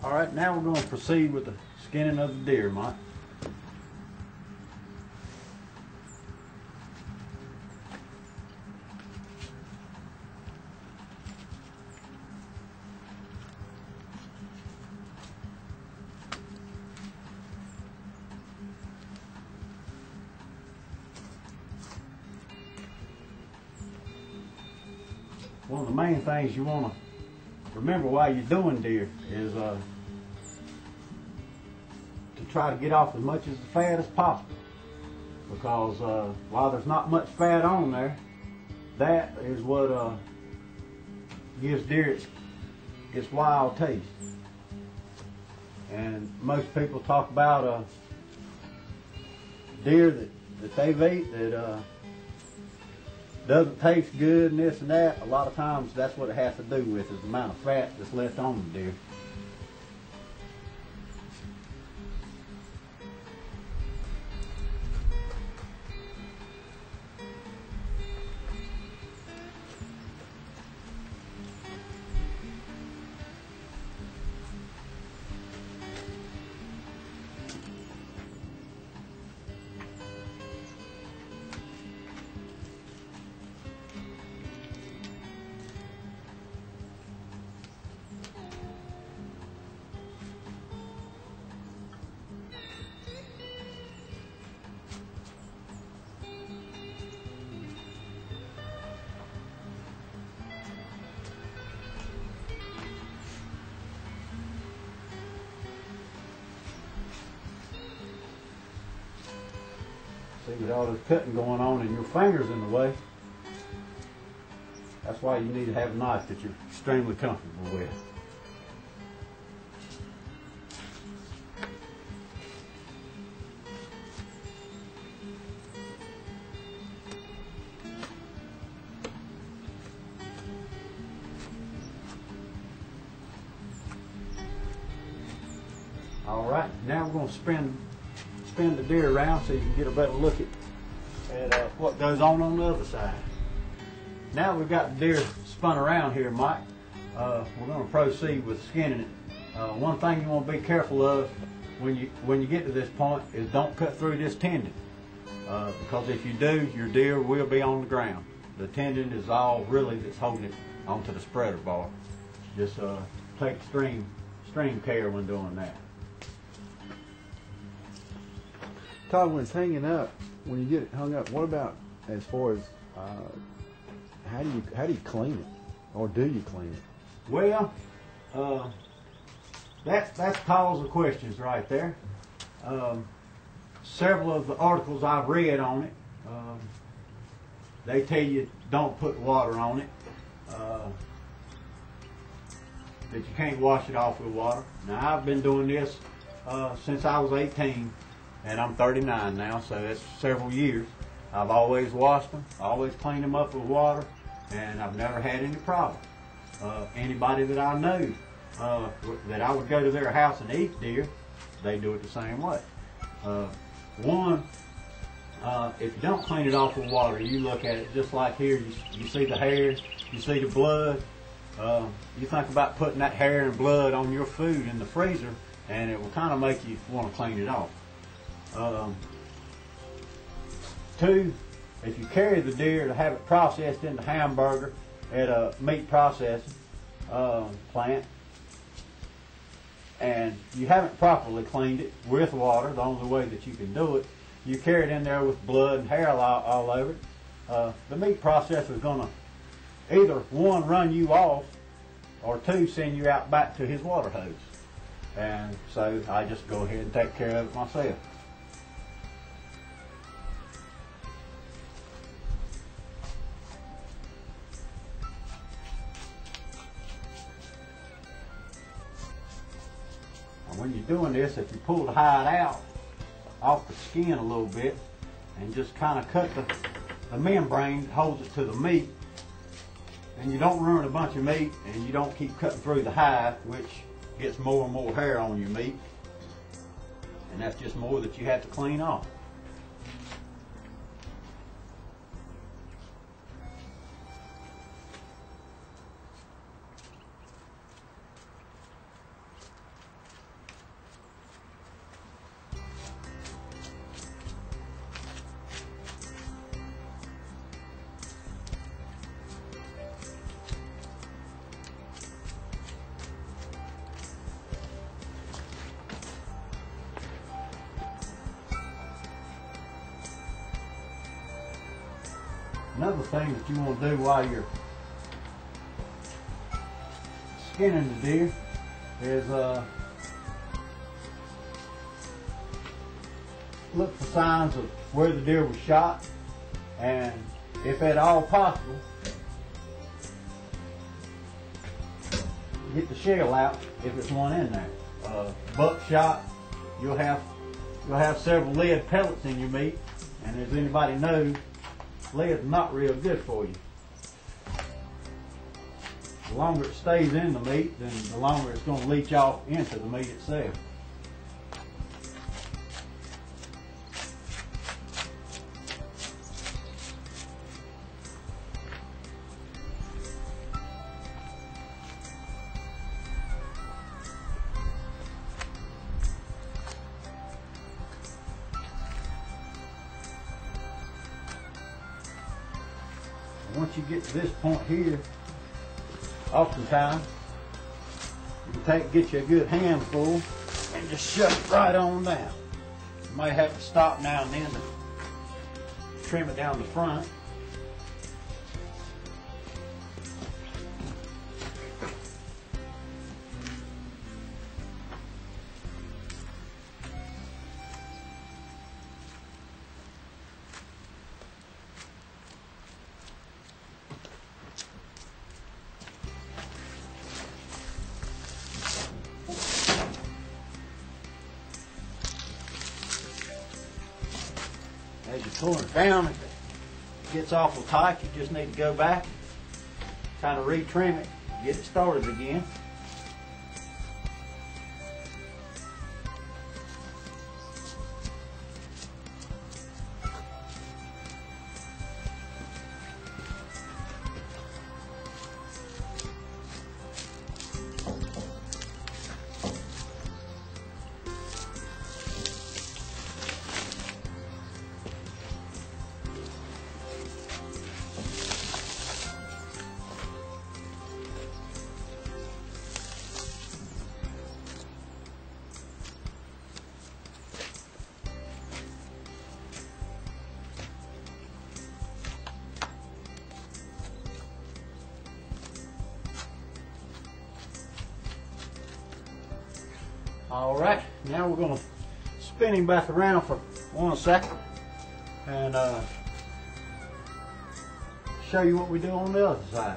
All right, now we're going to proceed with the skinning of the deer, Mike. One of the main things you want to remember while you're doing deer is to try to get off as much of the fat as possible, because while there's not much fat on there, that is what gives deer its wild taste. And most people talk about deer that they've ate that doesn't taste good and this and that. A lot of times that's what it has to do with, is the amount of fat that's left on the deer. See, with all this cutting going on and your fingers in the way, that's why you need to have a knife that you're extremely comfortable with. All right, now we're going to spin the deer around so you can get a better look at what goes on the other side. Now we've got the deer spun around here, Mike, we're going to proceed with skinning it. One thing you want to be careful of when you get to this point is don't cut through this tendon, because if you do, your deer will be on the ground. The tendon is all really that's holding it onto the spreader bar. Just take extreme care when doing that. Todd, when it's hanging up, when you get it hung up, what about as far as how do you clean it, or do you clean it? Well, that's cause of questions right there. Several of the articles I've read on it, they tell you don't put water on it, that you can't wash it off with water. Now, I've been doing this since I was 18. And I'm 39 now, so that's several years. I've always washed them, always cleaned them up with water, and I've never had any problems. Anybody that I know that I would go to their house and eat deer, they do it the same way. If you don't clean it off with water, you look at it just like here, you see the hair, you see the blood. You think about putting that hair and blood on your food in the freezer, and it will kind of make you want to clean it off. Two, if you carry the deer to have it processed into hamburger at a meat processing plant, and you haven't properly cleaned it with water, the only way that you can do it, you carry it in there with blood and hair all over it, the meat processor is going to either, one, run you off, or two, send you out back to his water hose. And so I just go ahead and take care of it myself. When you're doing this, if you pull the hide out off the skin a little bit and just kind of cut the membrane that holds it to the meat, and you don't ruin a bunch of meat, and you don't keep cutting through the hide, which gets more and more hair on your meat, and that's just more that you have to clean off. Another thing that you want to do while you're skinning the deer is look for signs of where the deer was shot, and if at all possible, get the shell out if it's one in there. Buckshot, you'll have several lead pellets in your meat, and as anybody knows, lead's not real good for you. The longer it stays in the meat, then the longer it's going to leach off into the meat itself. Once you get to this point here, oftentimes you can get you a good handful and just shove it right on down. You might have to stop now and then to trim it down the front. As you're pulling it down, if it gets awful tight, you just need to go back, kind of retrim it, get it started again. All right, now we're going to spin him back around for 1 second and show you what we do on the other side.